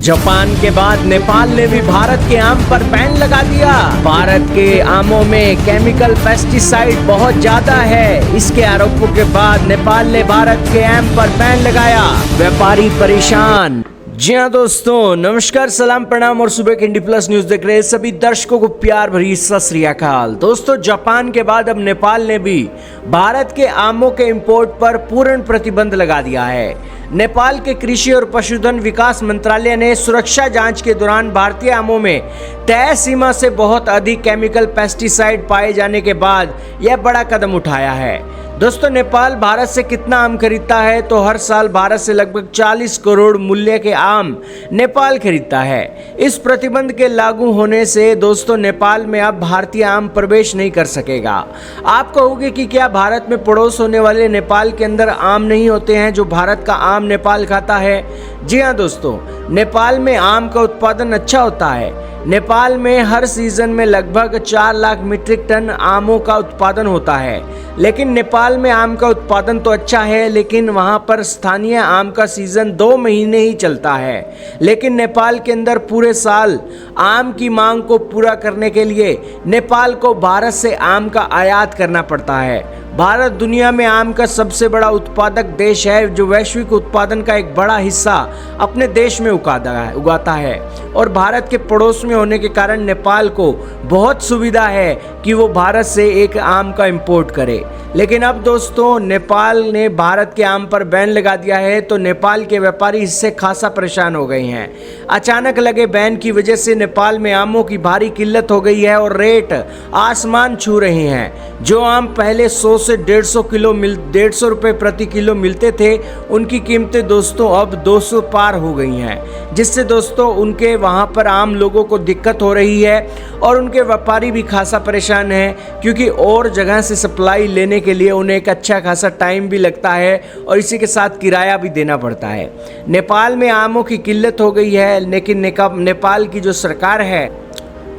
Japan के बाद नेपाल ने भी भारत के आम पर बैन लगा दिया। भारत के आमों में केमिकल पेस्टिसाइड बहुत ज्यादा है। इसके आरोपों के बाद नेपाल ने भारत के आम पर बैन लगाया। व्यापारी परेशान। जी हाँ दोस्तों, नमस्कार, सलाम, प्रणाम और सुबह के इंडी प्लस न्यूज देख रहे सभी दर्शकों को प्यार भरी सत श्री अकाल। दोस्तों, जापान के बाद अब नेपाल ने भी भारत के आमों के इंपोर्ट पर पूर्ण प्रतिबंध लगा दिया है। नेपाल के कृषि और पशुधन विकास मंत्रालय ने सुरक्षा जांच के दौरान भारतीय आमों में तय सीमा से बहुत अधिक केमिकल पेस्टिसाइड पाए जाने के बाद यह बड़ा कदम उठाया है। दोस्तों, नेपाल भारत से कितना आम खरीदता है तो हर साल भारत से लगभग 40 करोड़ मूल्य के आम नेपाल खरीदता है। इस प्रतिबंध के लागू होने से दोस्तों नेपाल में अब भारतीय आम प्रवेश नहीं कर सकेगा। आप कहोगे कि क्या भारत में पड़ोस होने वाले नेपाल के अंदर आम नहीं होते हैं जो भारत का आम नेपाल खाता है? जी हाँ दोस्तों, नेपाल में आम का उत्पादन अच्छा होता है। नेपाल में हर सीजन में लगभग 4 लाख मीट्रिक टन आमों का उत्पादन होता है। लेकिन नेपाल में आम का उत्पादन तो अच्छा है, लेकिन वहां पर स्थानीय आम का सीजन 2 महीने ही चलता है। लेकिन नेपाल के अंदर पूरे साल आम की मांग को पूरा करने के लिए नेपाल को भारत से आम का आयात करना पड़ता है। भारत दुनिया में आम का सबसे बड़ा उत्पादक देश है, जो वैश्विक उत्पादन का एक बड़ा हिस्सा अपने देश में उगाता है। और भारत के पड़ोस में होने के कारण नेपाल को बहुत सुविधा है कि वो भारत से एक आम का इंपोर्ट करे। लेकिन अब दोस्तों नेपाल ने भारत के आम पर बैन लगा दिया है, तो नेपाल के व्यापारी इससे खासा परेशान हो गए हैं। अचानक लगे बैन की वजह से नेपाल में आमों की भारी किल्लत हो गई है और रेट आसमान छू रहे हैं। जो आम पहले 100 से 150 रुपए प्रति किलो मिलते थे, उनकी कीमतें दोस्तों अब 200 पार हो गई हैं, जिससे दोस्तों उनके वहां पर आम लोगों को दिक्कत हो रही है और उनके व्यापारी भी खासा परेशान है, क्योंकि और जगह से सप्लाई लेने के लिए उन्हें एक अच्छा खासा टाइम भी लगता है और इसी के साथ किराया भी देना पड़ता है। नेपाल में आमों की किल्लत हो गई है, लेकिन नेपाल की जो सरकार है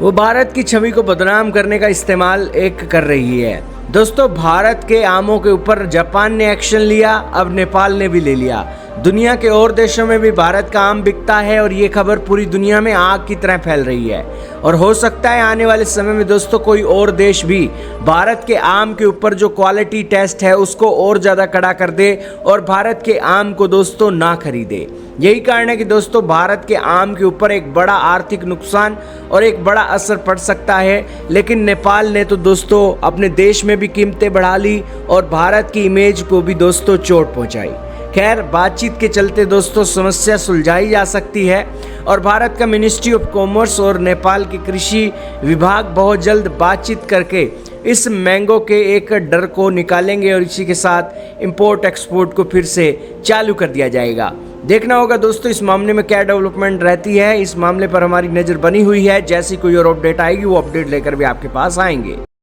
वो भारत की छवि को बदनाम करने का इस्तेमाल कर रही है। दोस्तों, भारत के आमों के ऊपर जापान ने एक्शन लिया, अब नेपाल ने भी ले लिया। दुनिया के और देशों में भी भारत का आम बिकता है और ये खबर पूरी दुनिया में आग की तरह फैल रही है। और हो सकता है आने वाले समय में दोस्तों कोई और देश भी भारत के आम के ऊपर जो क्वालिटी टेस्ट है उसको और ज़्यादा कड़ा कर दे और भारत के आम को दोस्तों ना खरीदे। यही कारण है कि दोस्तों भारत के आम के ऊपर एक बड़ा आर्थिक नुकसान और एक बड़ा असर पड़ सकता है। लेकिन नेपाल ने तो दोस्तों अपने देश में भी कीमतें बढ़ा ली और भारत की इमेज को भी दोस्तों चोट पहुंचाई। खैर, बातचीत के चलते दोस्तों समस्या सुलझाई जा सकती है और भारत का मिनिस्ट्री ऑफ कॉमर्स और नेपाल के कृषि विभाग बहुत जल्द बातचीत करके इस मैंगो के एक डर को निकालेंगे और इसी के साथ इंपोर्ट एक्सपोर्ट को फिर से चालू कर दिया जाएगा। देखना होगा दोस्तों इस मामले में क्या डेवलपमेंट रहती है। इस मामले पर हमारी नज़र बनी हुई है। जैसी कोई और अपडेट आएगी वो अपडेट लेकर भी आपके पास आएंगे।